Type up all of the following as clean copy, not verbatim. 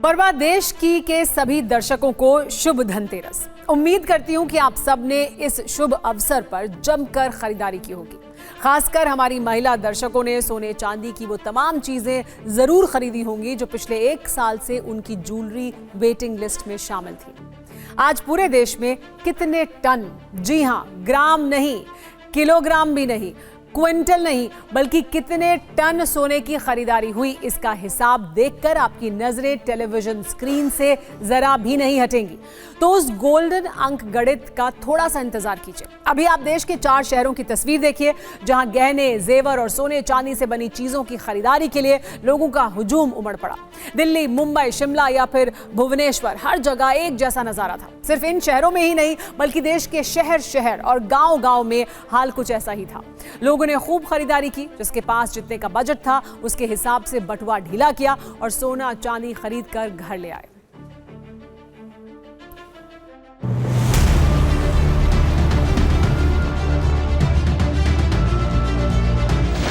बरबा देश की के सभी दर्शकों को शुभ धनतेरस। उम्मीद करती हूं कि आप सब ने इस शुभ अवसर पर जमकर खरीदारी की होगी। खासकर हमारी महिला दर्शकों ने सोने चांदी की वो तमाम चीजें जरूर खरीदी होंगी जो पिछले 1 साल से उनकी ज्वेलरी वेटिंग लिस्ट में शामिल थी। आज पूरे देश में कितने टन, जी हां, ग्राम नहीं, किलोग्राम भी नहीं, क्विंटल नहीं, बल्कि कितने टन सोने की खरीदारी हुई, इसका हिसाब देखकर आपकी नजरें टेलीविजन स्क्रीन से जरा भी नहीं हटेंगी। तो उस गोल्डन अंक गणित का थोड़ा सा इंतजार कीजिए। अभी आप देश के 4 शहरों की तस्वीर देखिए जहां गहने, जेवर और सोने चांदी से बनी चीजों की खरीदारी के लिए लोगों का हुजूम उमड़ पड़ा। दिल्ली, मुंबई, शिमला या फिर भुवनेश्वर, हर जगह एक जैसा नजारा था। सिर्फ इन शहरों में ही नहीं बल्कि देश के शहर शहर और गांव गांव में हाल कुछ ऐसा ही था। लोगों ने खूब खरीदारी की, जिसके पास जितने का बजट था उसके हिसाब से बटुआ ढीला किया और सोना चांदी खरीद कर घर ले आए।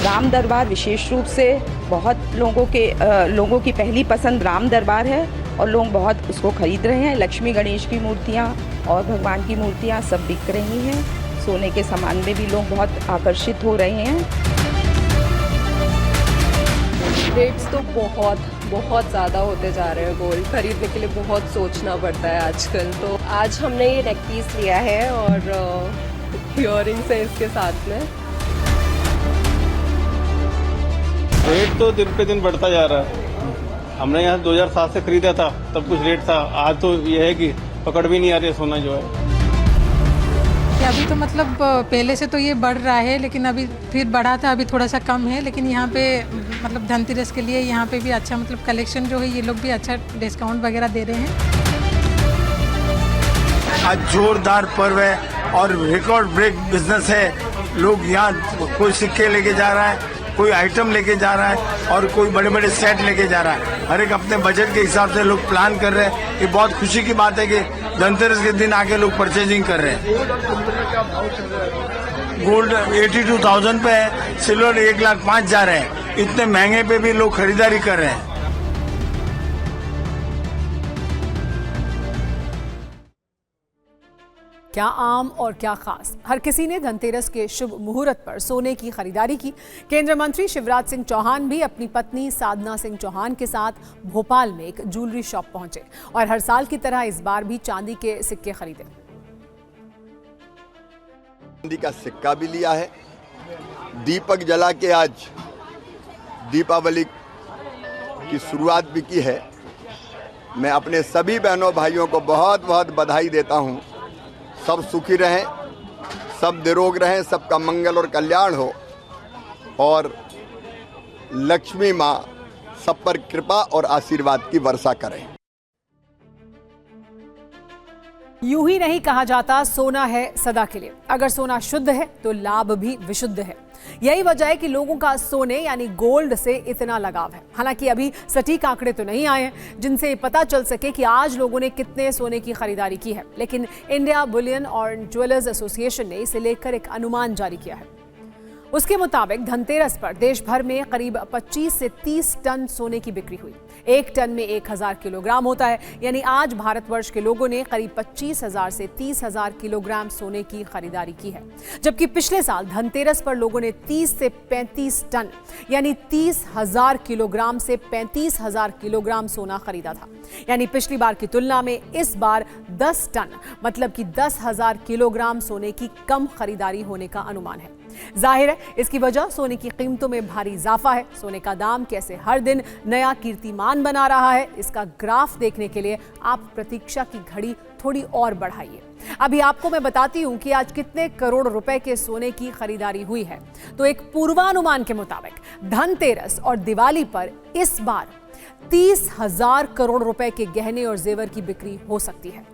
राम दरबार विशेष रूप से बहुत लोगों की पहली पसंद राम दरबार है और लोग बहुत उसको खरीद रहे हैं। लक्ष्मी गणेश की मूर्तियाँ और भगवान की मूर्तियाँ सब बिक रही हैं। सोने के सामान में भी लोग बहुत आकर्षित हो रहे हैं। रेट्स तो बहुत ज़्यादा होते जा रहे हैं। गोल्ड खरीदने के लिए बहुत सोचना पड़ता है आजकल। तो आज हमने ये नेक पीस लिया है और इयररिंग्स है इसके साथ में। रेट तो दिन पे दिन बढ़ता जा रहा है। हमने यहाँ 2007 से खरीदा था, तब कुछ रेट था। आज तो ये है कि पकड़ भी नहीं आ रही है सोना जो है। अभी तो मतलब पहले से तो ये बढ़ रहा है, लेकिन अभी फिर बढ़ा था, अभी थोड़ा सा कम है। लेकिन यहाँ पे मतलब धनतेरस के लिए यहाँ पे भी अच्छा मतलब कलेक्शन जो है, ये लोग भी अच्छा डिस्काउंट वगैरह दे रहे हैं। आज जोरदार पर्व है और रिकॉर्ड ब्रेक बिजनेस है। लोग यहाँ कोई सिक्के लेके जा रहा है, कोई आइटम लेके जा रहा है और कोई बड़े बड़े सेट लेके जा रहा है। हर एक अपने बजट के हिसाब से लोग प्लान कर रहे हैं। ये बहुत खुशी की बात है कि धनतेरस के दिन आके लोग परचेजिंग कर रहे हैं। गोल्ड 82,000 पे है, सिल्वर 1,05,000 जा रहे हैं। इतने महंगे पे भी लोग खरीदारी कर रहे हैं। क्या आम और क्या खास, हर किसी ने धनतेरस के शुभ मुहूर्त पर सोने की खरीदारी की। केंद्रीय मंत्री शिवराज सिंह चौहान भी अपनी पत्नी साधना सिंह चौहान के साथ भोपाल में एक ज्वेलरी शॉप पहुंचे और हर साल की तरह इस बार भी चांदी के सिक्के खरीदे। चांदी का सिक्का भी लिया है। दीपक जला के आज दीपावली की शुरुआत भी की है। मैं अपने सभी बहनों भाइयों को बहुत बहुत बधाई देता हूं। सब सुखी रहें, सब निरोग रहें, सबका मंगल और कल्याण हो और लक्ष्मी माँ सब पर कृपा और आशीर्वाद की वर्षा करें। यूं ही नहीं कहा जाता सोना है सदा के लिए। अगर सोना शुद्ध है तो लाभ भी विशुद्ध है। यही वजह है कि लोगों का सोने यानी गोल्ड से इतना लगाव है। हालांकि अभी सटीक आंकड़े तो नहीं आए हैं जिनसे पता चल सके कि आज लोगों ने कितने सोने की खरीदारी की है, लेकिन इंडिया बुलियन और ज्वेलर्स एसोसिएशन ने इसे लेकर एक अनुमान जारी किया है। उसके मुताबिक धनतेरस पर देश भर में करीब 25 से 30 टन सोने की बिक्री हुई। 1 टन में 1000 किलोग्राम होता है, यानी आज भारतवर्ष के लोगों ने करीब 25,000 से 30,000 किलोग्राम सोने की खरीदारी की है। जबकि पिछले साल धनतेरस पर लोगों ने 30 से 35 टन यानी 30,000 किलोग्राम से 35,000 किलोग्राम सोना खरीदा था। यानी पिछली बार की तुलना में इस बार 10 टन मतलब कि 10,000 किलोग्राम सोने की कम खरीदारी होने का अनुमान है। जाहिर है इसकी वजह सोने की कीमतों में भारी इजाफा है। सोने का दाम कैसे हर दिन नया कीर्तिमान बना रहा है, इसका ग्राफ देखने के लिए आप प्रतीक्षा की घड़ी थोड़ी और बढ़ाइए। अभी आपको मैं बताती हूं कि आज कितने करोड़ रुपए के सोने की खरीदारी हुई है। तो एक पूर्वानुमान के मुताबिक धनतेरस और दिवाली पर इस बार 30,000 करोड़ रुपए के गहने और जेवर की बिक्री हो सकती है।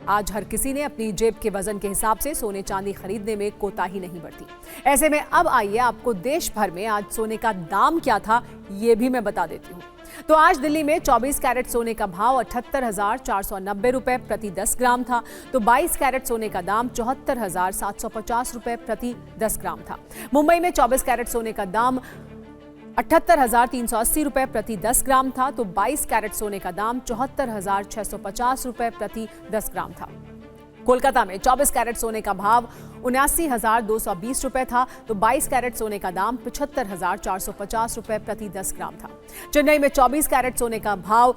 आज हर किसी ने अपनी जेब के वजन के हिसाब से सोने चांदी खरीदने में कोताही नहीं बरती। ऐसे में अब आइए आपको देश भर में आज सोने का दाम क्या था ये भी मैं बता देती हूँ। तो आज दिल्ली में 24 कैरेट सोने का भाव 78,490 रुपए प्रति 10 ग्राम था। तो 22 कैरेट सोने का दाम 74,750 रुपए प्रति 10 ग्राम था। मुंबई में 24 कैरेट सोने का दाम 78,380 रुपए प्रति 10 ग्राम था, तो 22 कैरेट सोने का दाम 74,650 रुपए प्रति 10 ग्राम था। कोलकाता में 24 कैरेट सोने का भाव 79,220 रुपए था, तो 22 कैरेट सोने का दाम 75,450 रुपए प्रति 10 ग्राम था। चेन्नई में 24 कैरेट सोने का भाव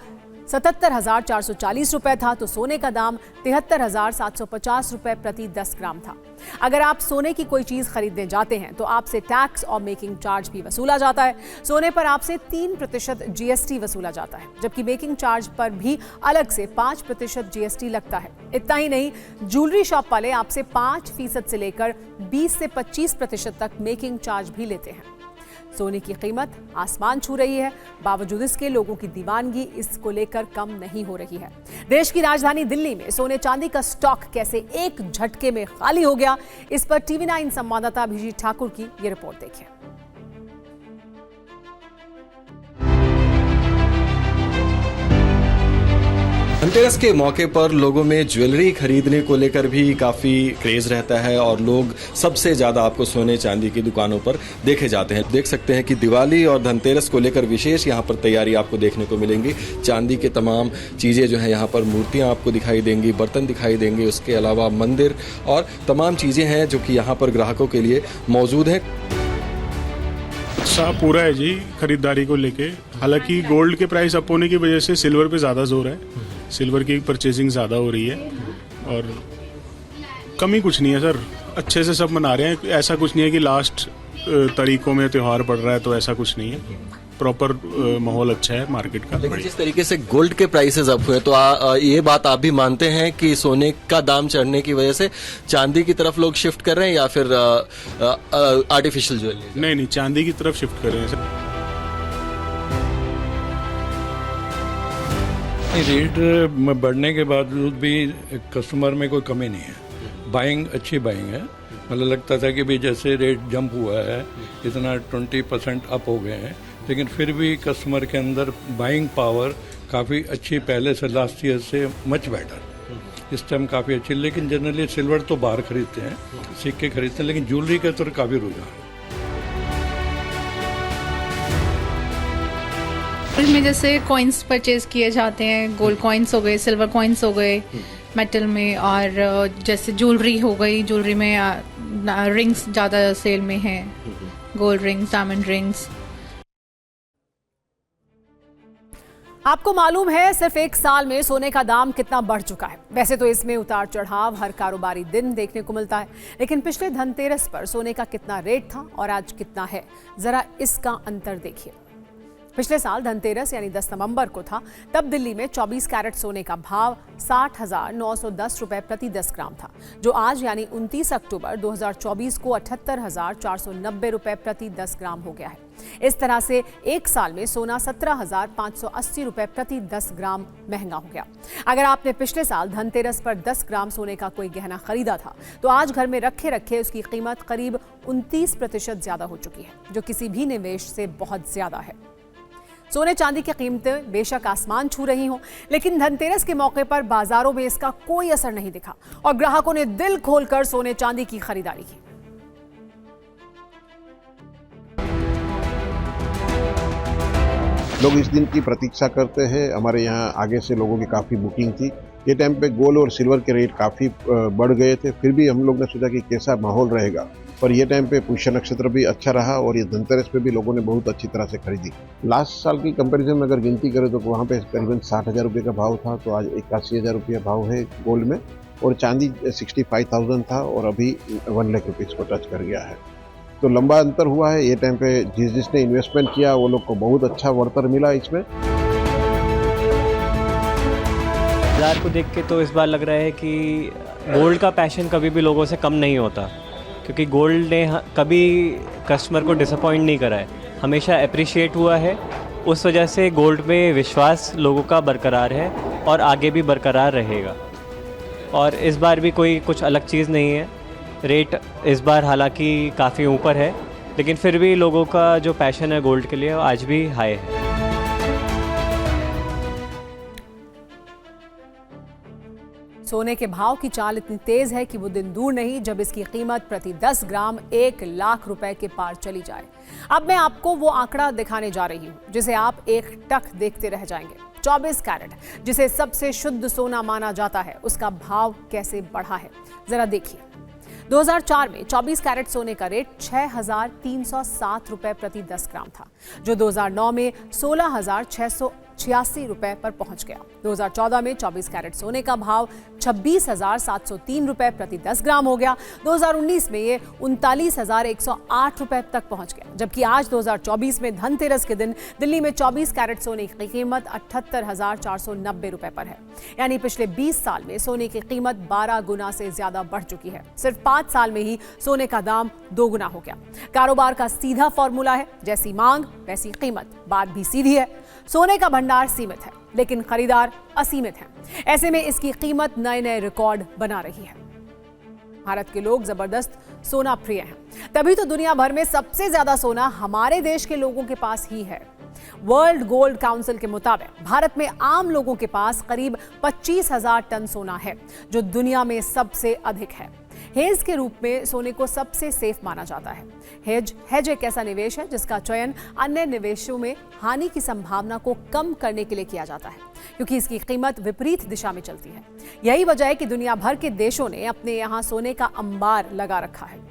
77,440 रुपए था, तो सोने का दाम 73,750 रुपए प्रति 10 ग्राम था। अगर आप सोने की कोई चीज खरीदने जाते हैं तो आपसे टैक्स और मेकिंग चार्ज भी वसूला जाता है। सोने पर आपसे 3% जीएसटी वसूला जाता है, जबकि मेकिंग चार्ज पर भी अलग से 5% जीएसटी लगता है। इतना ही नहीं, ज्वेलरी शॉप वाले आपसे 5% से लेकर 20 से 25% तक मेकिंग चार्ज भी लेते हैं। सोने की कीमत आसमान छू रही है, बावजूद इसके लोगों की दीवानगी इसको लेकर कम नहीं हो रही है। देश की राजधानी दिल्ली में सोने चांदी का स्टॉक कैसे एक झटके में खाली हो गया, इस पर TV9 संवाददाता अभिजीत ठाकुर की ये रिपोर्ट देखिए। धनतेरस के मौके पर लोगों में ज्वेलरी खरीदने को लेकर भी काफी क्रेज रहता है और लोग सबसे ज्यादा आपको सोने चांदी की दुकानों पर देखे जाते हैं। देख सकते हैं कि दिवाली और धनतेरस को लेकर विशेष यहाँ पर तैयारी आपको देखने को मिलेंगी। चांदी के तमाम चीजें जो है यहाँ पर मूर्तियां आपको दिखाई देंगी, बर्तन दिखाई देंगे, उसके अलावा मंदिर और तमाम चीजें हैं जो कि यहाँ पर ग्राहकों के लिए मौजूद है। उत्साह पूरा है जी खरीदारी को लेके। हालांकि गोल्ड के प्राइस अप होने की वजह से सिल्वर पे ज़्यादा जोर है, सिल्वर की परचेजिंग ज़्यादा हो रही है और कमी कुछ नहीं है सर, अच्छे से सब मना रहे हैं। ऐसा कुछ नहीं है कि लास्ट तारीखों में त्यौहार पड़ रहा है, तो ऐसा कुछ नहीं है, प्रॉपर माहौल अच्छा है मार्केट का। लेकिन जिस तरीके से गोल्ड के प्राइसेस अप हुए, तो ये बात आप भी मानते हैं कि सोने का दाम चढ़ने की वजह से चांदी की तरफ लोग शिफ्ट कर रहे हैं या फिर आर्टिफिशियल ज्वेलरी? नहीं, चांदी की तरफ शिफ्ट कर रहे हैं सर। रेट बढ़ने के बावजूद भी कस्टमर में कोई कमी नहीं है, बाइंग अच्छी बाइंग है। मतलब लगता था कि भी जैसे रेट जंप हुआ है, इतना 20% अप हो गए हैं, लेकिन फिर भी कस्टमर के अंदर बाइंग पावर काफ़ी अच्छी, पहले से लास्ट ईयर से मच बेटर इस टाइम काफ़ी अच्छी। लेकिन जनरली सिल्वर तो बाहर खरीदते हैं, सिक्के खरीदते हैं, लेकिन ज्वेलरी का तो काफ़ी रुझान है। में जैसे कॉइन्स परचेज किए जाते हैं, गोल्ड कॉइन्स हो गए, सिल्वर कॉइन्स हो गए मेटल में, और जैसे ज्वेलरी हो गई, ज्वेलरी में रिंग्स ज़्यादा सेल में हैं, गोल्ड रिंग्स, डायमंड रिंग्स। आपको मालूम है सिर्फ एक साल में सोने का दाम कितना बढ़ चुका है। वैसे तो इसमें उतार चढ़ाव हर कारोबारी दिन देखने को मिलता है, लेकिन पिछले धनतेरस पर सोने का कितना रेट था और आज कितना है, जरा इसका अंतर देखिए। पिछले साल धनतेरस यानी 10 नवंबर को था, तब दिल्ली में 24 कैरेट सोने का भाव 60,910 रुपए प्रति 10 ग्राम था, जो आज यानी 29 अक्टूबर 2024 को 78,490 रुपए प्रति 10 ग्राम हो गया है। इस तरह से एक साल में सोना 17,580 रुपए प्रति 10 ग्राम महंगा हो गया। अगर आपने पिछले साल धनतेरस पर 10 ग्राम सोने का कोई गहना खरीदा था, तो आज घर में रखे रखे उसकी कीमत करीब 29% ज्यादा हो चुकी है, जो किसी भी निवेश से बहुत ज्यादा है। सोने चांदी की कीमतें बेशक आसमान छू रही हों, लेकिन धनतेरस के मौके पर बाजारों में इसका कोई असर नहीं दिखा और ग्राहकों ने दिल खोलकर सोने चांदी की खरीदारी की। लोग इस दिन की प्रतीक्षा करते हैं। हमारे यहाँ आगे से लोगों की काफ़ी बुकिंग थी। ये टाइम पे गोल्ड और सिल्वर के रेट काफ़ी बढ़ गए थे, फिर भी हम लोग ने सोचा कि कैसा माहौल रहेगा, पर ये टाइम पे पुष्य नक्षत्र भी अच्छा रहा और ये धनतेरस पे भी लोगों ने बहुत अच्छी तरह से खरीदी। लास्ट साल की कंपैरिजन में अगर गिनती करें तो वहाँ पे करीबन 60,000 रुपये का भाव था, तो आज 81,000 रुपये भाव है गोल्ड में, और चांदी 65,000 था और अभी 1 लाख रुपीज़ को टच कर गया है। तो लंबा अंतर हुआ है। ये टाइम पे जिसने इन्वेस्टमेंट किया वो लोग को बहुत अच्छा वरतर मिला इसमें। बाजार को देख के तो इस बार लग रहा है कि गोल्ड का पैशन कभी भी लोगों से कम नहीं होता, क्योंकि गोल्ड ने कभी कस्टमर को डिसअपॉइंट नहीं करा है, हमेशा अप्रिशिएट हुआ है। उस वजह से गोल्ड में विश्वास लोगों का बरकरार है और आगे भी बरकरार रहेगा। और इस बार भी कोई कुछ अलग चीज़ नहीं है। रेट इस बार हालांकि काफ़ी ऊपर है, लेकिन फिर भी लोगों का जो पैशन है गोल्ड के लिए आज भी हाई है। सोने के भाव की चाल इतनी तेज है कि वो दिन दूर नहीं जब इसकी कीमत प्रति 10 ग्राम 1 लाख रुपए के पार चली जाए। अब मैं आपको वो आंकड़ा दिखाने जा रही हूं जिसे आप एक टक देखते रह जाएंगे। 24 कैरेट जिसे सबसे शुद्ध सोना माना जाता है, उसका भाव कैसे बढ़ा है जरा देखिए। 2004 में 24 कैरेट सोने का रेट 6,307 रुपए प्रति 10 ग्राम था, जो 2009 में 16,686 रुपए पर पहुंच गया। 2014 में 24 कैरेट सोने का भाव 26,703 रुपए प्रति 10 ग्राम हो गया। 2019 में ये 39,108 रुपए तक पहुंच गया, जबकि आज 2024 में धनतेरस के दिन दिल्ली में 24 कैरेट सोने की कीमत 78,490 रुपए पर है। यानी पिछले 20 साल में सोने की कीमत 12 गुना से ज्यादा बढ़ चुकी है। सिर्फ 5 साल में ही सोने का दाम 2 गुना हो गया। कारोबार का सीधा फॉर्मूला है, जैसी मांग वैसी कीमत। बात भी सीधी है, सोने का भंडार सीमित है लेकिन खरीदार असीमित हैं। ऐसे में इसकी कीमत नए नए रिकॉर्ड बना रही है। भारत के लोग जबरदस्त सोना प्रिय हैं, तभी तो दुनिया भर में सबसे ज्यादा सोना हमारे देश के लोगों के पास ही है। वर्ल्ड गोल्ड काउंसिल के मुताबिक भारत में आम लोगों के पास करीब 25,000 टन सोना है, जो दुनिया में सबसे अधिक है। हेज के रूप में सोने को सबसे सेफ माना जाता है। हेज एक ऐसा निवेश है जिसका चयन अन्य निवेशों में हानि की संभावना को कम करने के लिए किया जाता है, क्योंकि इसकी कीमत विपरीत दिशा में चलती है। यही वजह है कि दुनिया भर के देशों ने अपने यहाँ सोने का अंबार लगा रखा है।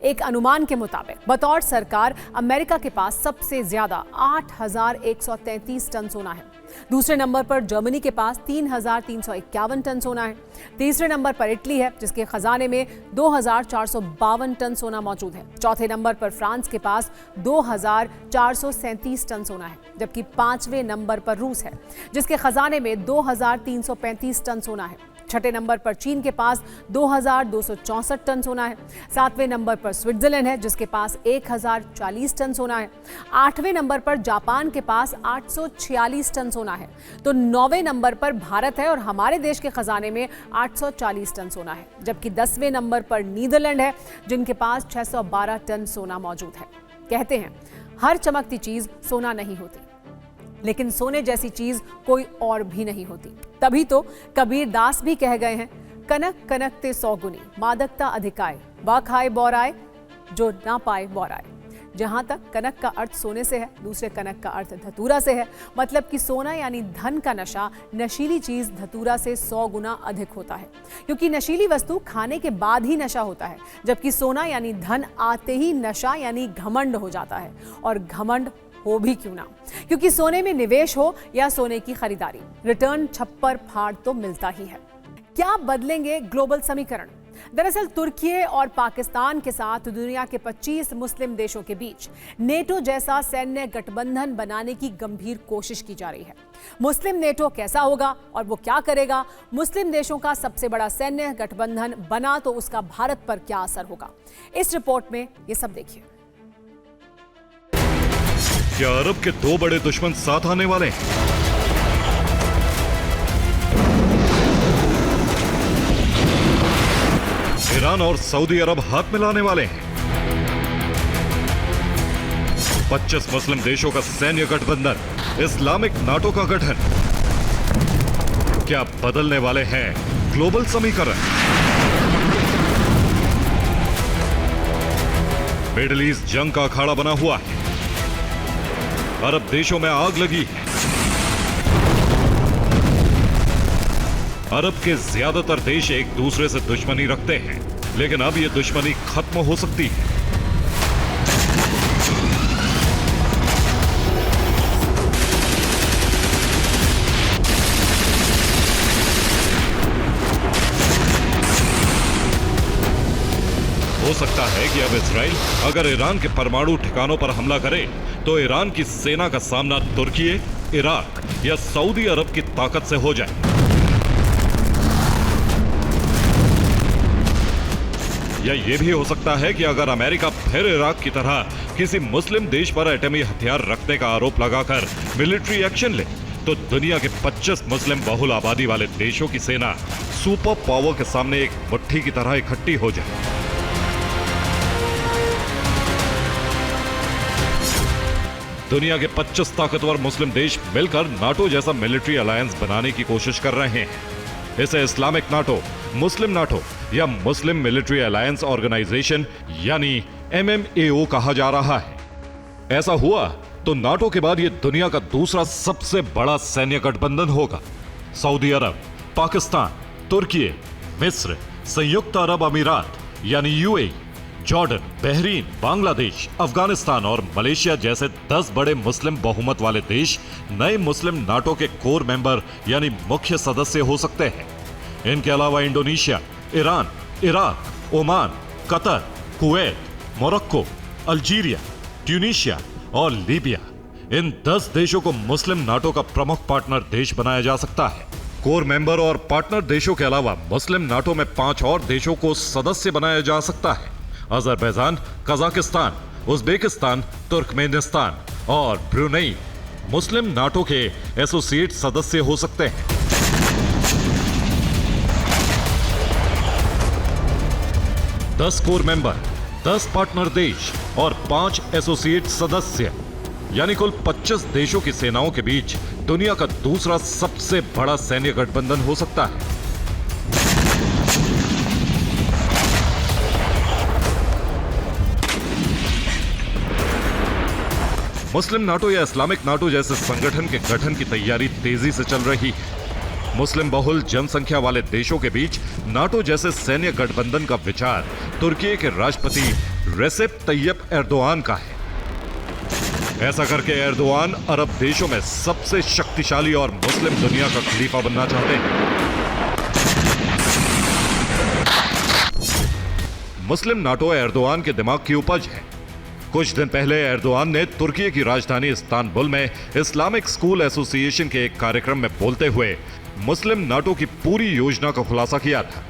एक अनुमान के मुताबिक बतौर सरकार अमेरिका के पास सबसे ज्यादा 8,133 टन सोना है। दूसरे नंबर पर जर्मनी के पास 3,351 टन सोना है। तीसरे नंबर पर इटली है, जिसके खजाने में 2,452 टन सोना मौजूद है। चौथे नंबर पर फ्रांस के पास 2,437 टन सोना है, जबकि 5वें नंबर पर रूस है, जिसके खजाने में 2,335 टन सोना है। छठे नंबर पर चीन के पास 2,264 टन सोना है। 7वें नंबर पर स्विट्जरलैंड है, जिसके पास 1,040 टन सोना है। 8वें नंबर पर जापान के पास 846 टन सोना है। तो 9वें नंबर पर भारत है और हमारे देश के खजाने में 840 टन सोना है, जबकि 10वें नंबर पर नीदरलैंड है, जिनके पास 612 टन सोना मौजूद है। कहते हैं हर चमकती चीज सोना नहीं होती, लेकिन सोने जैसी चीज कोई और भी नहीं होती। तभी तो कबीर दास भी कह गए हैं, कनक कनकते 100 गुनी, मादकता अधिकाय, वा खाए बौराए, जो ना पाए बौराए। जहां तक कनक का अर्थ सोने से है, दूसरे कनक का अर्थ धतूरा से है। मतलब कि सोना यानी धन का नशा, नशीली चीज धतूरा से 100 गुना अधिक होता है, क्योंकि नशीली वस्तु खाने के बाद ही नशा होता है, जबकि सोना यानी धन आते ही नशा यानी घमंड हो जाता है। और घमंड हो भी क्यों ना, क्योंकि सोने में निवेश हो या सोने की खरीदारी, रिटर्न छप्पर फाड़ तो मिलता ही है। क्या बदलेंगे ग्लोबल समीकरण? दरअसल तुर्की और पाकिस्तान के साथ दुनिया के 25 मुस्लिम देशों के बीच नेटो जैसा सैन्य गठबंधन बनाने की गंभीर कोशिश की जा रही है। मुस्लिम नेटो कैसा होगा और वो क्या करेगा? मुस्लिम देशों का सबसे बड़ा सैन्य गठबंधन बना तो उसका भारत पर क्या असर होगा? इस रिपोर्ट में ये सब देखिए। क्या अरब के 2 बड़े दुश्मन साथ आने वाले हैं? ईरान और सऊदी अरब हाथ मिलाने वाले हैं। 25 मुस्लिम देशों का सैन्य गठबंधन, इस्लामिक नाटो का गठन। क्या बदलने वाले हैं ग्लोबल समीकरण? मिडिल ईस्ट जंग का अखाड़ा बना हुआ है। अरब देशों में आग लगी है। अरब के ज्यादातर देश एक दूसरे से दुश्मनी रखते हैं, लेकिन अब यह दुश्मनी खत्म हो सकती है। हो सकता है कि अब इजराइल अगर ईरान के परमाणु ठिकानों पर हमला करे तो ईरान की सेना का सामना तुर्की, इराक या सऊदी अरब की ताकत से हो जाए। या यह भी हो सकता है कि अगर अमेरिका फिर इराक की तरह किसी मुस्लिम देश पर एटमी हथियार रखने का आरोप लगाकर मिलिट्री एक्शन ले, तो दुनिया के 25 मुस्लिम बहुल आबादी वाले देशों की सेना सुपर पावर के सामने एक मुट्ठी की तरह इकट्ठी हो जाए। दुनिया के 25 ताकतवर मुस्लिम देश मिलकर नाटो जैसा मिलिट्री अलायंस बनाने की कोशिश कर रहे हैं। इसे इस्लामिक नाटो, मुस्लिम नाटो या मुस्लिम मिलिट्री अलायंस ऑर्गेनाइजेशन यानी MMAO कहा जा रहा है। ऐसा हुआ तो नाटो के बाद यह दुनिया का दूसरा सबसे बड़ा सैन्य गठबंधन होगा। सऊदी अरब, पाकिस्तान, तुर्की, मिस्र, संयुक्त अरब अमीरात यानी UAE, Jordan, Bahrain, Bangladesh, Afghanistan और मलेशिया जैसे 10 बड़े मुस्लिम बहुमत वाले देश नए मुस्लिम नाटो के कोर मेंबर यानी मुख्य सदस्य हो सकते हैं। इनके अलावा Indonesia, Iran, Iraq, Oman, Qatar, Kuwait, Morocco, Algeria, Tunisia और लीबिया, इन 10 देशों को मुस्लिम नाटो का प्रमुख पार्टनर देश बनाया जा सकता है। कोर मेंबर और पार्टनर देशों के अलावा मुस्लिम नाटो में 5 और देशों को सदस्य बनाया जा सकता है। अजरबैजान, कजाकिस्तान, उज्बेकिस्तान, तुर्कमेनिस्तान और ब्रुनेई मुस्लिम नाटो के एसोसिएट सदस्य हो सकते हैं। दस कोर मेंबर, 10 पार्टनर देश और 5 एसोसिएट सदस्य यानी कुल 25 देशों की सेनाओं के बीच दुनिया का दूसरा सबसे बड़ा सैन्य गठबंधन हो सकता है। मुस्लिम नाटो या इस्लामिक नाटो जैसे संगठन के गठन की तैयारी तेजी से चल रही है। मुस्लिम बहुल जनसंख्या वाले देशों के बीच नाटो जैसे सैन्य गठबंधन का विचार तुर्की के राष्ट्रपति रेसेप तैयब एर्दोआन का है। ऐसा करके एर्दोआन अरब देशों में सबसे शक्तिशाली और मुस्लिम दुनिया का खलीफा बनना चाहते हैं। मुस्लिम नाटो एर्दोआन के दिमाग की उपज है। कुछ दिन पहले एर्दोआन ने तुर्की की राजधानी इस्तांबुल में इस्लामिक स्कूल एसोसिएशन के एक कार्यक्रम में बोलते हुए मुस्लिम नाटो की पूरी योजना का खुलासा किया था।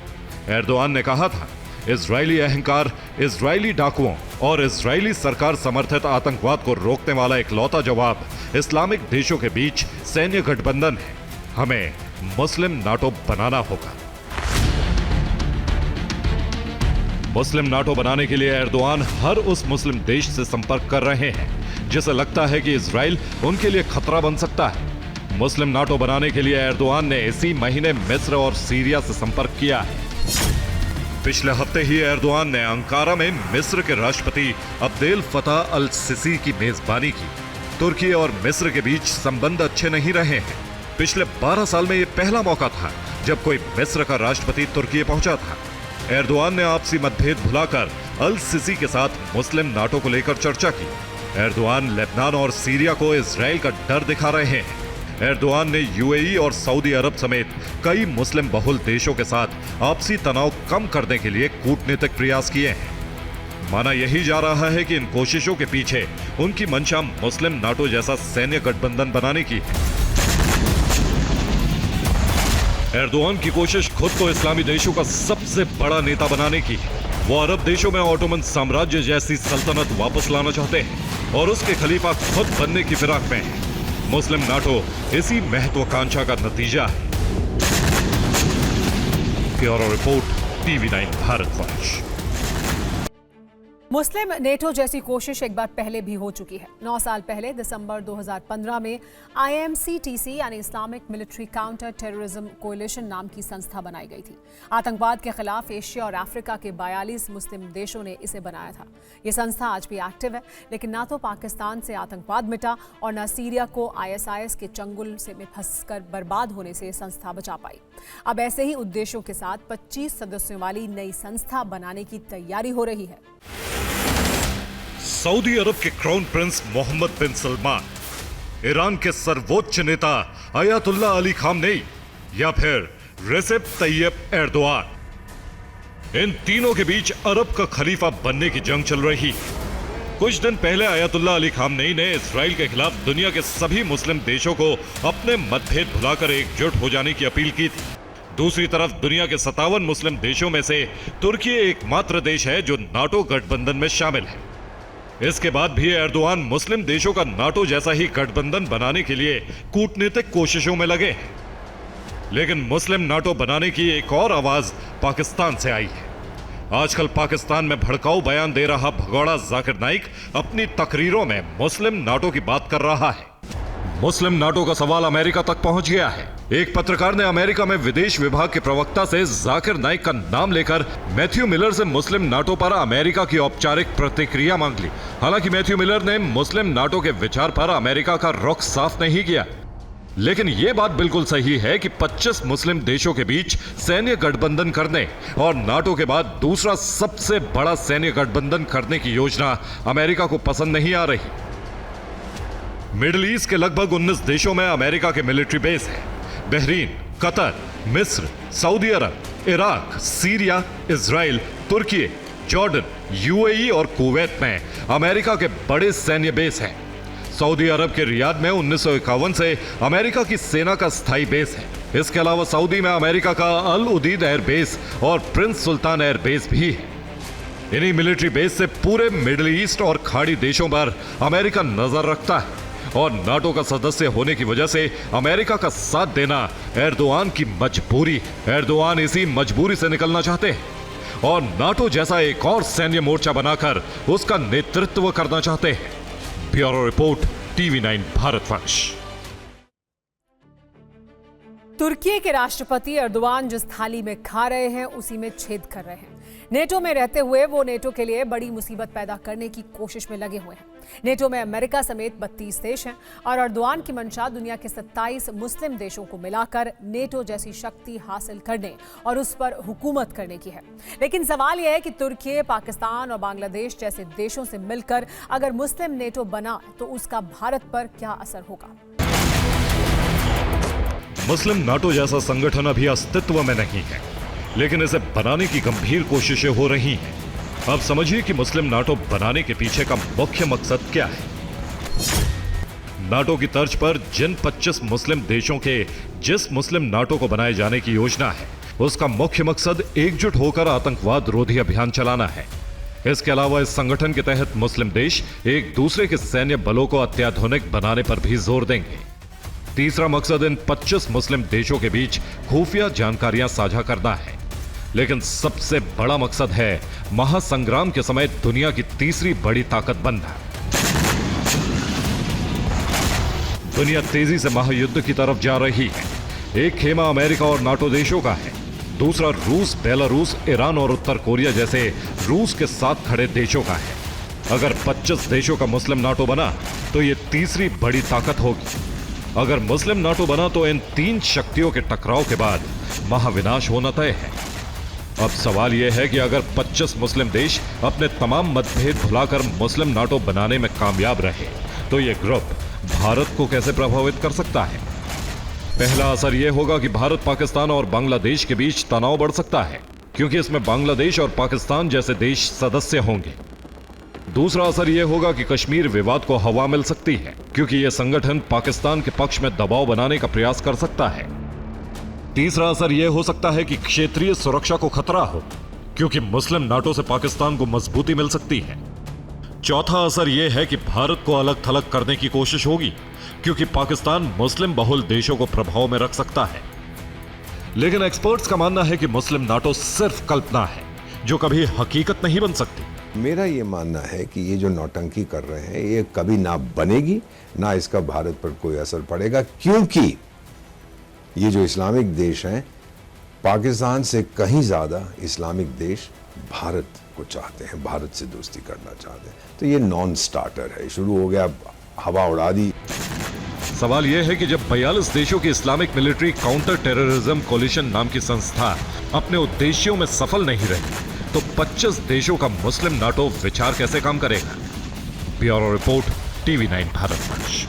एर्दोआन ने कहा था, इजरायली अहंकार, इजरायली डाकुओं और इजरायली सरकार समर्थित आतंकवाद को रोकने वाला इकलौता जवाब इस्लामिक देशों के बीच सैन्य गठबंधन है। हमें मुस्लिम नाटो बनाना होगा। मुस्लिम नाटो बनाने के लिए एर्दोआन हर उस मुस्लिम देश से संपर्क कर रहे हैं जिसे लगता है कि इजराइल उनके लिए खतरा बन सकता है। मुस्लिम नाटो बनाने के लिए एर्दोआन ने इसी महीने मिस्र और सीरिया से संपर्क किया है। पिछले हफ्ते ही एर्दोआन ने अंकारा में मिस्र के राष्ट्रपति अब्देल फताह अल सिसी की मेजबानी की। तुर्की और मिस्र के बीच संबंध अच्छे नहीं रहे हैं। पिछले 12 साल में यह पहला मौका था जब कोई मिस्र का राष्ट्रपति तुर्की पहुंचा था। एर्दोआन ने आपसी मतभेद भुलाकर अल सिसी के साथ मुस्लिम नाटो को लेकर चर्चा की। एर्दोआन लेबनान और सीरिया को इजराइल का डर दिखा रहे हैं। एर्दोआन ने UAE और सऊदी अरब समेत कई मुस्लिम बहुल देशों के साथ आपसी तनाव कम करने के लिए कूटनीतिक प्रयास किए हैं। माना यही जा रहा है कि इन कोशिशों के पीछे उनकी मंशा मुस्लिम नाटो जैसा सैन्य गठबंधन बनाने की है। एर्दोआन की कोशिश खुद को इस्लामी देशों का सबसे बड़ा नेता बनाने की है। वो अरब देशों में ऑटोमन साम्राज्य जैसी सल्तनत वापस लाना चाहते हैं और उसके खलीफा खुद बनने की फिराक में है। मुस्लिम नाटो इसी महत्वाकांक्षा का नतीजा है। Bureau report, TV9 Bharatvarsh. Muslim NATO जैसी कोशिश एक बार पहले भी हो चुकी है। 9 साल पहले दिसंबर 2015 में IMCTC यानी इस्लामिक मिलिट्री काउंटर टेररिज्म कोalition नाम की संस्था बनाई गई थी। आतंकवाद के खिलाफ एशिया और अफ्रीका के 42 मुस्लिम देशों ने इसे बनाया था। ये संस्था आज भी एक्टिव है, लेकिन ना तो पाकिस्तान से आतंकवाद मिटा और न सीरिया को ISIS के चंगुल से में फंसकर बर्बाद होने से संस्था बचा पाई। अब ऐसे ही उद्देश्यों के साथ 25 सदस्यों वाली नई संस्था बनाने की तैयारी हो रही है। सऊदी अरब के क्राउन प्रिंस मोहम्मद बिन सलमान, ईरान के सर्वोच्च नेता अयातुल्लाह अली खामनेई या फिर रेसेप तैयब एर्दोआन, इन तीनों के बीच अरब का खलीफा बनने की जंग चल रही है। कुछ दिन पहले अयातुल्लाह अली खामनेई ने इजराइल के खिलाफ दुनिया के सभी मुस्लिम देशों को अपने मतभेद भुलाकर एकजुट हो जाने की अपील की थी। दूसरी तरफ दुनिया के 57 मुस्लिम देशों में से तुर्की एकमात्र देश है जो नाटो गठबंधन में शामिल है। इसके बाद भी एर्दोआन मुस्लिम देशों का नाटो जैसा ही गठबंधन बनाने के लिए कूटनीतिक कोशिशों में लगे हैं। लेकिन मुस्लिम नाटो बनाने की एक और आवाज पाकिस्तान से आई है। आजकल पाकिस्तान में भड़काऊ बयान दे रहा भगोड़ा जाकिर नाइक अपनी तकरीरों में मुस्लिम नाटो की बात कर रहा है। मुस्लिम नाटो का सवाल अमेरिका तक पहुंच गया है। एक पत्रकार ने अमेरिका में विदेश विभाग के प्रवक्ता से जाकिर नाइक का नाम लेकर मैथ्यू मिलर से मुस्लिम नाटो पर अमेरिका की औपचारिक प्रतिक्रिया मांग ली। हालांकि मैथ्यू मिलर ने मुस्लिम नाटो के विचार पर अमेरिका का रुख साफ नहीं किया, लेकिन यह बात बिल्कुल सही है कि 25 मुस्लिम देशों के बीच सैन्य गठबंधन करने और नाटो के बाद दूसरा सबसे बड़ा सैन्य गठबंधन करने की योजना अमेरिका को पसंद नहीं आ रही। मिडिल ईस्ट के लगभग 19 देशों में अमेरिका के मिलिट्री बेस हैं। बहरीन, कतर, मिस्र, सऊदी अरब, इराक, सीरिया, इजराइल, तुर्की, जॉर्डन, यूएई और कुवैत में अमेरिका के बड़े सैन्य बेस हैं। सऊदी अरब के रियाद में 1951 से अमेरिका की सेना का स्थायी बेस है। इसके अलावा सऊदी में अमेरिका का अल उदीद एयर बेस और प्रिंस सुल्तान एयर बेस भी है। इन्हीं मिलिट्री बेस से पूरे मिडिल ईस्ट और खाड़ी देशों पर अमेरिका नजर रखता है और नाटो का सदस्य होने की वजह से अमेरिका का साथ देना एर्दोआन की मजबूरी। एर्दोआन इसी मजबूरी से निकलना चाहते हैं और नाटो जैसा एक और सैन्य मोर्चा बनाकर उसका नेतृत्व करना चाहते हैं। Bureau report, TV9 भारतवंश। तुर्की के राष्ट्रपति एर्दोआन जिस थाली में खा रहे हैं उसी में छेद कर रहे हैं। नेटो में रहते हुए वो नेटो के लिए बड़ी मुसीबत पैदा करने की कोशिश में लगे हुए हैं। नेटो में अमेरिका समेत 32 देश हैं और एर्दोआन की मंशा दुनिया के 27 मुस्लिम देशों को मिलाकर नेटो जैसी शक्ति हासिल करने और उस पर हुकूमत करने की है। लेकिन सवाल यह है कि तुर्की, पाकिस्तान और बांग्लादेश जैसे देशों से मिलकर अगर मुस्लिम नेटो बना तो उसका भारत पर क्या असर होगा? मुस्लिम नाटो जैसा संगठन अभी अस्तित्व में नहीं है, लेकिन इसे बनाने की गंभीर कोशिशें हो रही हैं। अब समझिए कि मुस्लिम नाटो बनाने के पीछे का मुख्य मकसद क्या है। नाटो की तर्ज पर जिन 25 मुस्लिम देशों के जिस मुस्लिम नाटो को बनाए जाने की योजना है, उसका मुख्य मकसद एकजुट होकर आतंकवाद रोधी अभियान चलाना है। इसके अलावा इस संगठन के तहत मुस्लिम देश एक दूसरे के सैन्य बलों को अत्याधुनिक बनाने पर भी जोर देंगे। तीसरा मकसद इन 25 मुस्लिम देशों के बीच खुफिया जानकारियां साझा करना है। लेकिन सबसे बड़ा मकसद है महासंग्राम के समय दुनिया की तीसरी बड़ी ताकत बनना। दुनिया तेजी से महायुद्ध की तरफ जा रही है। एक खेमा अमेरिका और नाटो देशों का है, दूसरा रूस, बेलारूस, ईरान और उत्तर कोरिया जैसे रूस के साथ खड़े देशों का है। अगर 25 देशों का मुस्लिम नाटो बना तो यह तीसरी बड़ी ताकत होगी। अगर मुस्लिम नाटो बना तो इन तीन शक्तियों के टकराव के बाद महाविनाश होना तय है। अब सवाल यह है कि अगर 25 मुस्लिम देश अपने तमाम मतभेद भुलाकर मुस्लिम नाटो बनाने में कामयाब रहे तो यह ग्रुप भारत को कैसे प्रभावित कर सकता है? पहला असर यह होगा कि भारत, पाकिस्तान और बांग्लादेश के बीच तनाव बढ़ सकता है, क्योंकि इसमें बांग्लादेश और पाकिस्तान जैसे देश सदस्य होंगे। दूसरा असर यह होगा कि कश्मीर विवाद को हवा मिल सकती है, क्योंकि यह संगठन पाकिस्तान के पक्ष में दबाव बनाने का प्रयास कर सकता है। तीसरा असर यह हो सकता है कि क्षेत्रीय सुरक्षा को खतरा हो, क्योंकि मुस्लिम नाटो से पाकिस्तान को मजबूती मिल सकती है। चौथा असर यह है कि भारत को अलग थलग करने की कोशिश होगी, क्योंकि पाकिस्तान मुस्लिम बहुल देशों को प्रभाव में रख सकता है। लेकिन एक्सपर्ट्स का मानना है कि मुस्लिम नाटो सिर्फ कल्पना है जो कभी हकीकत नहीं बन सकती। मेरा ये मानना है कि ये जो नौटंकी कर रहे हैं ये कभी ना बनेगी, ना इसका भारत पर कोई असर पड़ेगा, क्योंकि ये जो इस्लामिक देश हैं पाकिस्तान से कहीं ज़्यादा इस्लामिक देश भारत को चाहते हैं, भारत से दोस्ती करना चाहते हैं। तो ये नॉन स्टार्टर है, शुरू हो गया, हवा उड़ा दी। सवाल यह है कि जब 42 देशों की Islamic military counter terrorism coalition नाम की संस्था अपने उद्देश्यों में सफल नहीं रही तो 25 देशों का मुस्लिम नाटो विचार कैसे काम करेगा? Bureau report, TV9 भारतवंश।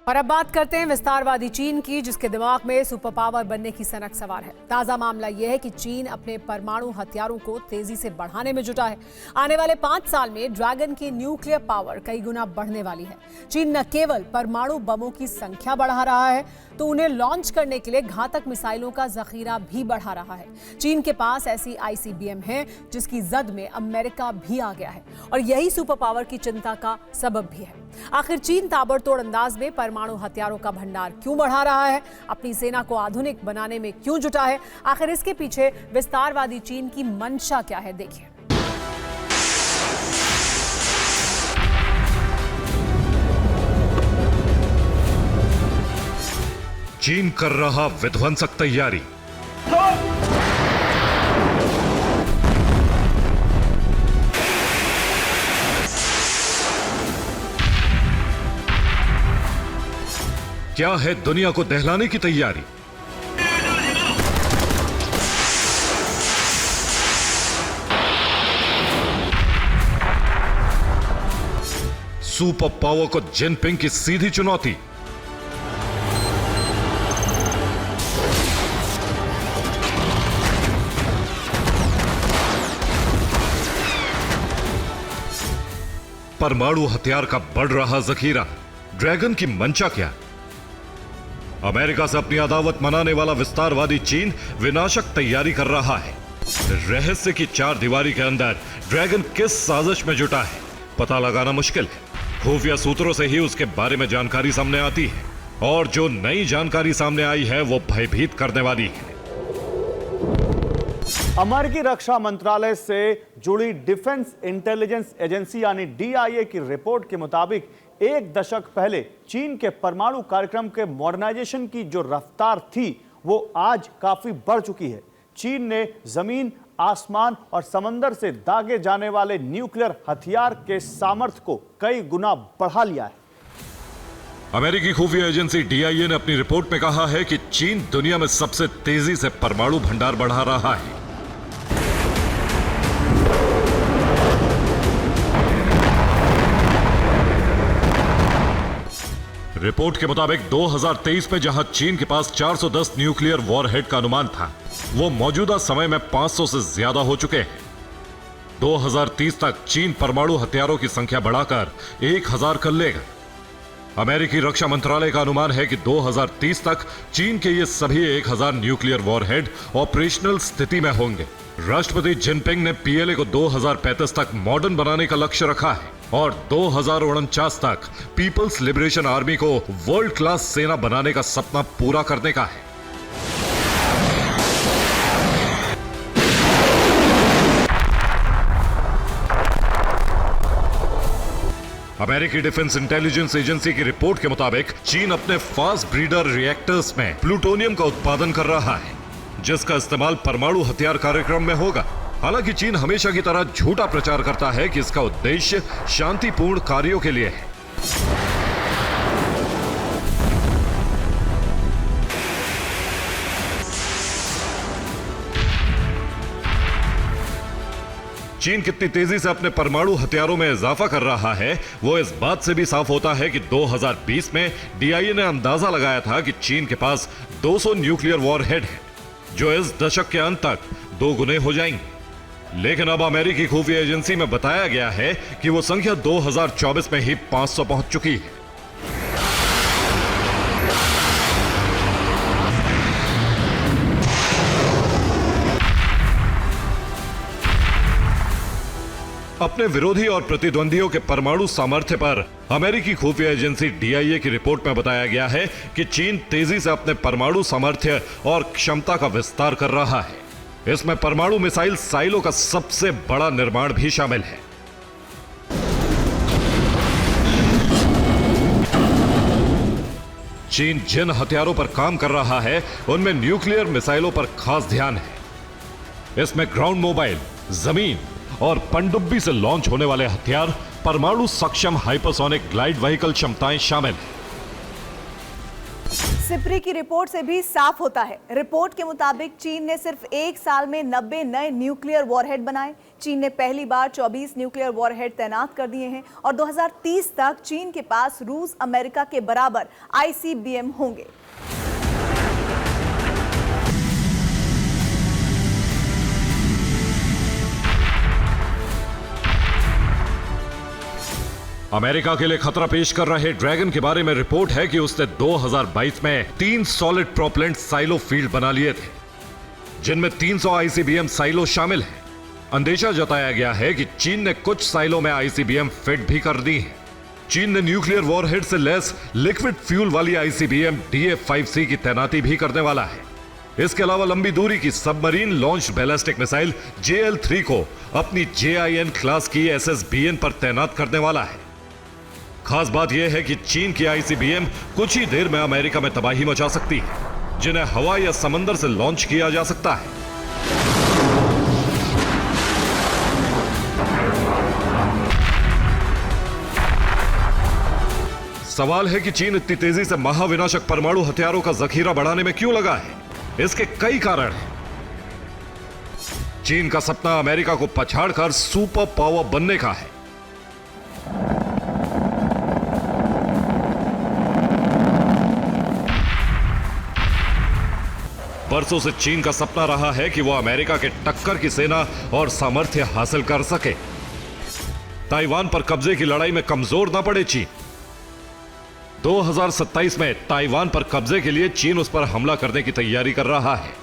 और अब बात करते हैं विस्तारवादी चीन की, जिसके दिमाग में सुपर पावर बनने की सनक सवार है। ताजा मामला यह है कि चीन अपने परमाणु हथियारों को तेजी से बढ़ाने में जुटा है। आने वाले 5 साल में ड्रैगन की न्यूक्लियर पावर कई गुना बढ़ने वाली है। चीन न केवल परमाणु बमों की संख्या बढ़ा रहा है तो उन्हें लॉन्च करने के लिए घातक मिसाइलों का जखीरा भी बढ़ा रहा है। चीन के पास ऐसी ICBM है जिसकी जद में अमेरिका भी आ गया है और यही सुपर पावर की चिंता का सबब भी है। आखिर चीन ताबड़तोड़ अंदाज में परमाणु हथियारों का भंडार क्यों बढ़ा रहा है? अपनी सेना को आधुनिक बनाने में क्यों जुटा है? आखिर इसके पीछे विस्तारवादी चीन की मंशा क्या है? देखिए। चीन कर रहा विध्वंसक तैयारी। क्या है दुनिया को दहलाने की तैयारी? सुपर पावर को जिनपिंग की सीधी चुनौती। परमाणु हथियार का बढ़ रहा जखीरा, ड्रैगन की मंशा क्या? अमेरिका से अपनी अदावत मनाने वाला विस्तारवादी चीन विनाशक तैयारी कर रहा है। रहस्य की चार दीवारी के अंदर ड्रैगन किस साजिश में जुटा है, पता लगाना मुश्किल है। खुफिया सूत्रों से ही उसके बारे में जानकारी सामने आती है, और जो नई जानकारी सामने आई है वो भयभीत करने वाली है। अमेरिकी रक्षा मंत्रालय से जुड़ी डिफेंस इंटेलिजेंस एजेंसी यानी DIA की रिपोर्ट के मुताबिक एक दशक पहले चीन के परमाणु कार्यक्रम के मॉडर्नाइजेशन की जो रफ्तार थी वो आज काफी बढ़ चुकी है। चीन ने जमीन, आसमान और समंदर से दागे जाने वाले न्यूक्लियर हथियार के सामर्थ्य को कई गुना बढ़ा लिया है। अमेरिकी खुफिया एजेंसी DIA ने अपनी रिपोर्ट में कहा है कि चीन दुनिया में सबसे तेजी से परमाणु भंडार बढ़ा रहा है। रिपोर्ट के मुताबिक 2023 में जहां चीन के पास 410 न्यूक्लियर वॉरहेड का अनुमान था, वो मौजूदा समय में 500 से ज्यादा हो चुके हैं। 2030 तक चीन परमाणु हथियारों की संख्या बढ़ाकर 1000 कर लेगा। अमेरिकी रक्षा मंत्रालय का अनुमान है कि 2030 तक चीन के ये सभी 1000 न्यूक्लियर वॉरहेड ऑपरेशनल स्थिति में होंगे। राष्ट्रपति जिनपिंग ने PLA को 2035 तक मॉडर्न बनाने का लक्ष्य रखा है और 2049 तक पीपल्स लिबरेशन आर्मी को वर्ल्ड क्लास सेना बनाने का सपना पूरा करने का है। अमेरिकी डिफेंस इंटेलिजेंस एजेंसी की रिपोर्ट के मुताबिक चीन अपने फास्ट ब्रीडर रिएक्टर्स में प्लूटोनियम का उत्पादन कर रहा है, जिसका इस्तेमाल परमाणु हथियार कार्यक्रम में होगा। हालांकि चीन हमेशा की तरह झूठा प्रचार करता है कि इसका उद्देश्य शांतिपूर्ण कार्यों के लिए है। चीन कितनी तेजी से अपने परमाणु हथियारों में इजाफा कर रहा है वो इस बात से भी साफ होता है कि 2020 में DIA ने अंदाजा लगाया था कि चीन के पास 200 न्यूक्लियर वॉरहेड है, जो इस दशक के अंत तक 2 गुने हो जाएंगे। लेकिन अब अमेरिकी खुफिया एजेंसी में बताया गया है कि वो संख्या 2024 में ही 500 पहुंच चुकी है। अपने विरोधी और प्रतिद्वंदियों के परमाणु सामर्थ्य पर अमेरिकी खुफिया एजेंसी DIA की रिपोर्ट में बताया गया है कि चीन तेजी से अपने परमाणु सामर्थ्य और क्षमता का विस्तार कर रहा है। इसमें परमाणु मिसाइल साइलो का सबसे बड़ा निर्माण भी शामिल है। चीन जिन हथियारों पर काम कर रहा है उनमें न्यूक्लियर मिसाइलों पर खास ध्यान है। इसमें ग्राउंड मोबाइल, जमीन और पनडुब्बी से लॉन्च होने वाले हथियार, परमाणु सक्षम हाइपरसोनिक ग्लाइड व्हीकल क्षमताएं शामिल हैं। सिप्री की रिपोर्ट से भी साफ होता है। रिपोर्ट के मुताबिक चीन ने सिर्फ 1 साल में 90 नए न्यूक्लियर वॉरहेड बनाए। चीन ने पहली बार 24 न्यूक्लियर वॉरहेड तैनात कर दिए हैं और 2030 तक चीन के पास रूस अमेरिका के बराबर ICBM होंगे। अमेरिका के लिए खतरा पेश कर रहे ड्रैगन के बारे में रिपोर्ट है कि उसने 2022 में 3 सॉलिड प्रोपेलेंट साइलो फील्ड बना लिए थे, जिनमें 300 ICBM साइलो शामिल हैं। अंदेशा जताया गया है कि चीन ने कुछ साइलो में ICBM फिट भी कर दी है। चीन ने न्यूक्लियर वॉरहेड से लैस लिक्विड फ्यूल वाली ICBM DF-5C की तैनाती भी करने वाला है। इसके अलावा लंबी दूरी की submarine launch ballistic missile JL-3 को अपनी JIN क्लास की SSBN पर तैनात करने वाला है। खास बात यह है कि चीन की ICBM कुछ ही देर में अमेरिका में तबाही मचा सकती है, जिन्हें हवा या समंदर से लॉन्च किया जा सकता है। सवाल है कि चीन इतनी तेजी से महाविनाशक परमाणु हथियारों का जखीरा बढ़ाने में क्यों लगा है? इसके कई कारण हैं। चीन का सपना अमेरिका को पछाड़कर सुपर पावर बनने का है। बरसों से चीन का सपना रहा है कि वो अमेरिका के टक्कर की सेना और सामर्थ्य हासिल कर सके। ताइवान पर कब्जे की लड़ाई में कमजोर ना पड़े चीन। 2027 में ताइवान पर कब्जे के लिए चीन उस पर हमला करने की तैयारी कर रहा है।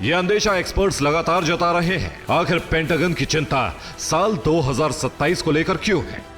यह अंदेशा एक्सपर्ट्स लगातार जता रहे हैं। आखिर पेंटागन की चिंता साल 2027 को लेकर क्यों है?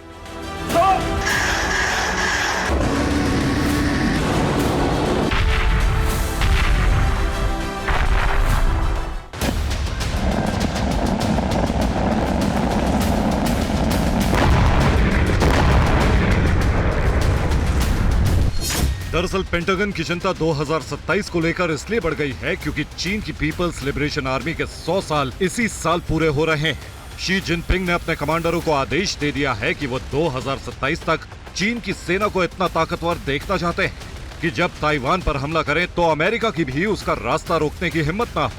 दरअसल पेंटागन की चिंता 2027 को लेकर इसलिए बढ़ गई है क्योंकि चीन की पीपल्स लिबरेशन आर्मी के 100 साल इसी साल पूरे हो रहे हैं। शी जिनपिंग ने अपने कमांडरों को आदेश दे दिया है कि वो 2027 तक चीन की सेना को इतना ताकतवर देखना चाहते हैं कि जब ताइवान पर हमला करें तो अमेरिका की भी उसका रास्ता रोकने की हिम्मत ना हो।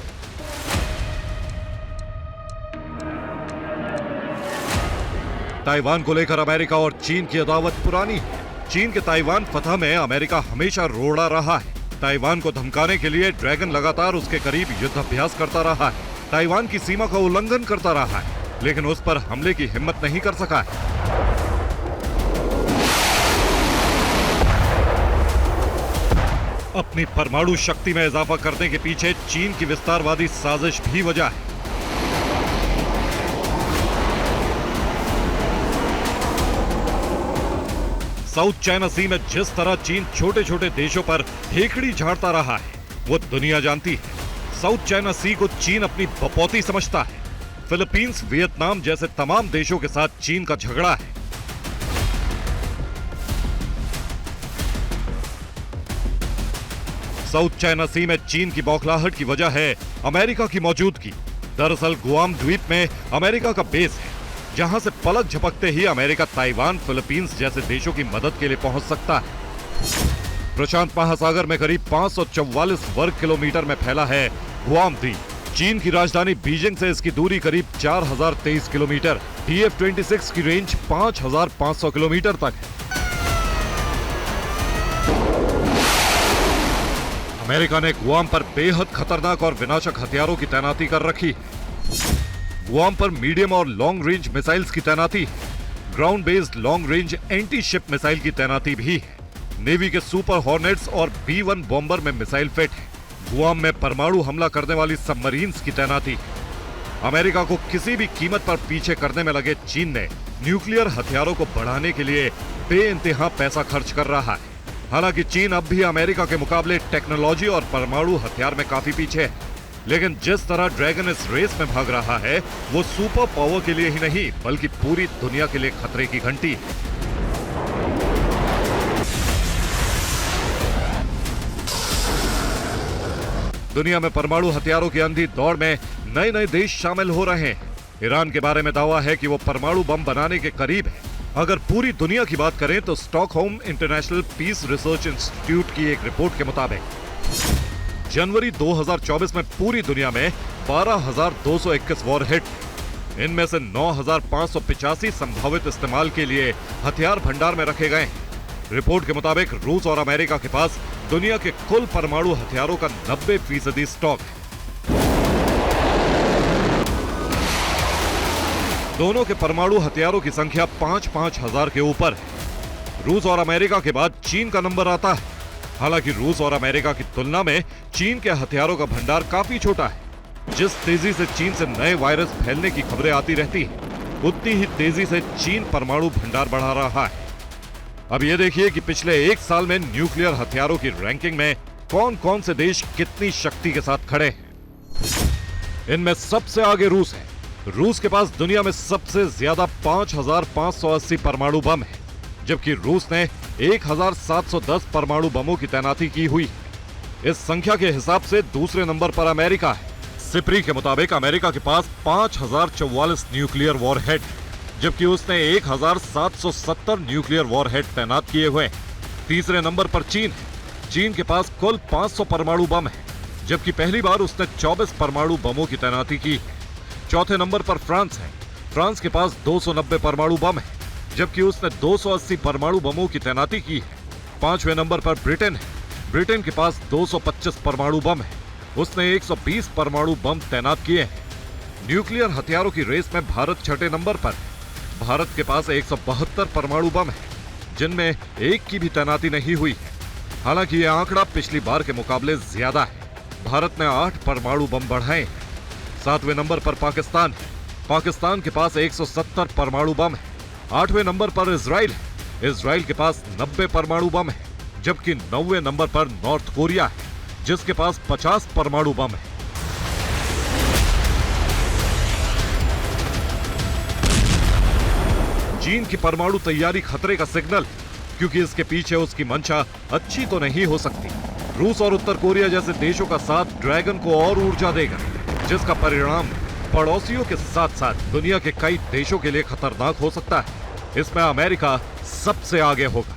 ताइवान को लेकर अमेरिका और चीन की अदावत पुरानी है। चीन के ताइवान फतह में अमेरिका हमेशा रोड़ा रहा है। ताइवान को धमकाने के लिए ड्रैगन लगातार उसके करीब युद्धाभ्यास करता रहा है। ताइवान की सीमा का उल्लंघन करता रहा है, लेकिन उस पर हमले की हिम्मत नहीं कर सका है। अपनी परमाणु शक्ति में इजाफा करने के पीछे चीन की विस्तारवादी साजिश भी वजह है। साउथ चाइना सी में जिस तरह चीन छोटे छोटे देशों पर हेकड़ी झाड़ता रहा है, वो दुनिया जानती है। साउथ चाइना सी को चीन अपनी बपौती समझता है। फिलीपींस, वियतनाम जैसे तमाम देशों के साथ चीन का झगड़ा है। साउथ चाइना सी में चीन की बौखलाहट की वजह है अमेरिका की मौजूदगी। दरअसल गुआम द्वीप में अमेरिका का बेस है, जहां से पलक झपकते ही अमेरिका ताइवान, फिलीपींस जैसे देशों की मदद के लिए पहुंच सकता है। प्रशांत महासागर में करीब 544 वर्ग किलोमीटर में फैला है गुआम द्वीप। चीन की राजधानी बीजिंग से इसकी दूरी करीब 4023 किलोमीटर। DF-26 की रेंज 5500 किलोमीटर तक है। अमेरिका ने गुआम पर बेहद खतरनाक और विनाशक हथियारों की तैनाती कर रखी है। गुआम पर मीडियम और लॉन्ग रेंज मिसाइल्स की तैनाती है। Ground based long range anti ship missile की तैनाती भी है। नेवी के सुपर हॉर्नेट्स और B-1 बॉम्बर में मिसाइल फिट है। गुआम में परमाणु हमला करने वाली सबमरीन्स की तैनाती है। अमेरिका को किसी भी कीमत पर पीछे करने में लगे चीन ने न्यूक्लियर हथियारों को बढ़ाने के लिए बेइंतहा पैसा खर्च कर रहा है। हालांकि चीन अब भी अमेरिका के मुकाबले टेक्नोलॉजी और परमाणु हथियार में काफी पीछे है, लेकिन जिस तरह ड्रैगन इस रेस में भाग रहा है वो सुपर पावर के लिए ही नहीं बल्कि पूरी दुनिया के लिए खतरे की घंटी है। दुनिया में परमाणु हथियारों की अंधी दौड़ में नए नए देश शामिल हो रहे हैं। ईरान के बारे में दावा है कि वो परमाणु बम बनाने के करीब है। अगर पूरी दुनिया की बात करें तो Stockholm International Peace Research Institute की एक रिपोर्ट के मुताबिक जनवरी 2024 में पूरी दुनिया में 12,221 वॉरहेड, इनमें से 9,585 संभावित इस्तेमाल के लिए हथियार भंडार में रखे गए हैं। रिपोर्ट के मुताबिक रूस और अमेरिका के पास दुनिया के कुल परमाणु हथियारों का 90% स्टॉक है। दोनों के परमाणु हथियारों की संख्या 5-5 हजार के ऊपर है। रूस और अमेरिका के बाद चीन का नंबर आता है। हालांकि रूस और अमेरिका की तुलना में चीन के हथियारों का भंडार काफी छोटा है। जिस तेजी से चीन से नए वायरस फैलने की खबरें आती रहती हैं, उतनी ही तेजी से चीन परमाणु भंडार बढ़ा रहा है। अब ये देखिए कि पिछले एक साल में न्यूक्लियर हथियारों की रैंकिंग में कौन कौन से देश कितनी शक्ति के साथ खड़े हैं। इनमें सबसे आगे रूस है। रूस के पास दुनिया में सबसे ज्यादा 5,580 परमाणु बम है, जबकि रूस ने 1710 परमाणु बमों की तैनाती की हुई। इस संख्या के हिसाब से दूसरे नंबर पर अमेरिका है। सिप्री के मुताबिक अमेरिका के पास 5044 न्यूक्लियर वॉरहेड, जबकि उसने 1770 न्यूक्लियर वॉरहेड तैनात किए हुए। तीसरे नंबर पर चीन है। चीन के पास कुल 500 परमाणु बम है, जबकि पहली बार उसने 24 परमाणु बमों की तैनाती की। चौथे नंबर पर फ्रांस है। फ्रांस के पास 290 परमाणु बम है, जबकि उसने 280 परमाणु बमों की तैनाती की है। पांचवें नंबर पर ब्रिटेन है। ब्रिटेन के पास 225 परमाणु बम है, उसने 120 परमाणु बम तैनात किए हैं। न्यूक्लियर हथियारों की रेस में भारत छठे नंबर पर है। भारत के पास 172 परमाणु बम है, जिनमें एक की भी तैनाती नहीं हुई है। हालांकि यह आंकड़ा पिछली बार के मुकाबले ज्यादा है। भारत ने 8 परमाणु बम बढ़ाए हैं। सातवें नंबर पर पाकिस्तान है। पाकिस्तान के पास 170 परमाणु बम है। आठवें नंबर पर इजराइल है। इजराइल के पास 90 परमाणु बम है, जबकि 9वें नंबर पर नॉर्थ कोरिया है, जिसके पास 50 परमाणु बम है। चीन की परमाणु तैयारी खतरे का सिग्नल है, क्योंकि इसके पीछे उसकी मंशा अच्छी तो नहीं हो सकती। रूस और उत्तर कोरिया जैसे देशों का साथ ड्रैगन को और ऊर्जा देगा, जिसका परिणाम पड़ोसियों के साथ साथ दुनिया के कई देशों के लिए खतरनाक हो सकता है। इसमें अमेरिका सबसे आगे होगा।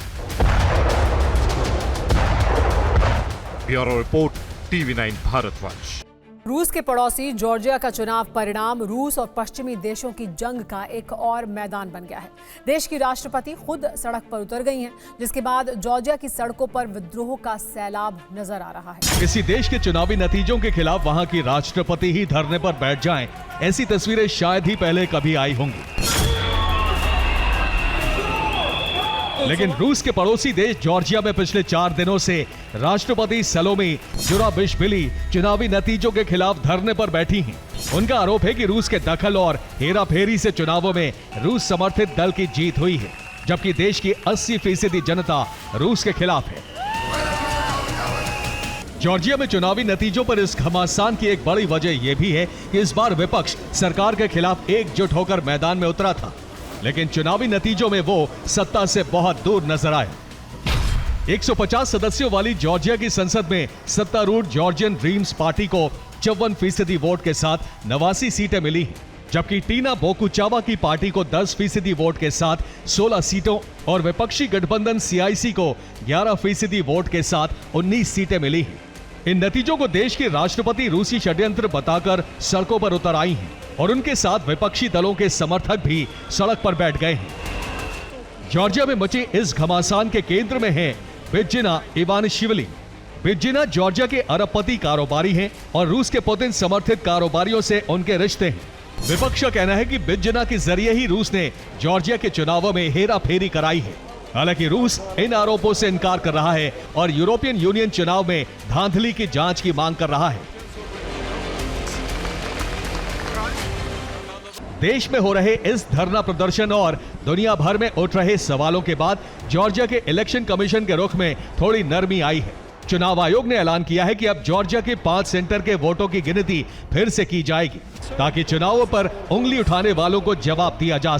Bureau report, TV9 Bharatvarsh. रूस के पड़ोसी जॉर्जिया का चुनाव परिणाम रूस और पश्चिमी देशों की जंग का एक और मैदान बन गया है। देश की राष्ट्रपति खुद सड़क पर उतर गई हैं, जिसके बाद जॉर्जिया की सड़कों पर विद्रोह का सैलाब नजर आ रहा है। किसी देश के चुनावी नतीजों के खिलाफ वहां की राष्ट्रपति ही धरने पर बैठ जाएं, ऐसी तस्वीरें शायद ही पहले कभी आई होंगी। लेकिन रूस के पड़ोसी देश जॉर्जिया में पिछले 4 दिनों से राष्ट्रपति सलोमी जुराबिशविली चुनावी नतीजों के खिलाफ धरने पर बैठी हैं। उनका आरोप है कि रूस के दखल और हेराफेरी से चुनावों में रूस समर्थित दल की जीत हुई है, जबकि देश की 80% जनता रूस के खिलाफ है। जॉर्जिया में चुनावी नतीजों पर इस घमासान की एक बड़ी वजह यह भी है कि इस बार विपक्ष सरकार के खिलाफ एकजुट होकर मैदान में उतरा था, लेकिन चुनावी नतीजों में वो सत्ता से बहुत दूर नजर आए। 150 सदस्यों वाली जॉर्जिया की संसद में सत्तारूढ़ जॉर्जियन ड्रीम्स पार्टी को 54% वोट के साथ 89 सीटें मिली हैं, जबकि टीना बोकुचावा की पार्टी को 10% वोट के साथ 16 सीटों और विपक्षी गठबंधन CIC को 11% वोट के साथ 19 सीटें मिली हैं। इन नतीजों को देश के राष्ट्रपति रूसी षड्यंत्र बताकर सड़कों पर उतर आई हैं और उनके साथ विपक्षी दलों के समर्थक भी सड़क पर बैठ गए हैं। जॉर्जिया में मचे इस घमासान के केंद्र में है बिजेना इवानिश्विली। बिजेना जॉर्जिया के अरबपति कारोबारी हैं और रूस के पुतिन समर्थित कारोबारियों से उनके रिश्ते हैं। विपक्ष का कहना है कि बिजेना के जरिए ही रूस ने जॉर्जिया के चुनावों में हेराफेरी कराई है। हालांकि रूस इन आरोपों से इनकार कर रहा है और यूरोपियन यूनियन चुनाव में धांधली की जांच की मांग कर रहा है। देश में हो रहे इस धरना प्रदर्शन और दुनिया भर में उठ रहे सवालों के बाद जॉर्जिया के इलेक्शन कमीशन के रुख में थोड़ी नरमी आई है। चुनाव आयोग ने ऐलान किया है कि अब जॉर्जिया के 5 सेंटर के वोटों की गिनती फिर से की जाएगी, ताकि चुनावों पर उंगली उठाने वालों को जवाब दिया जा सके।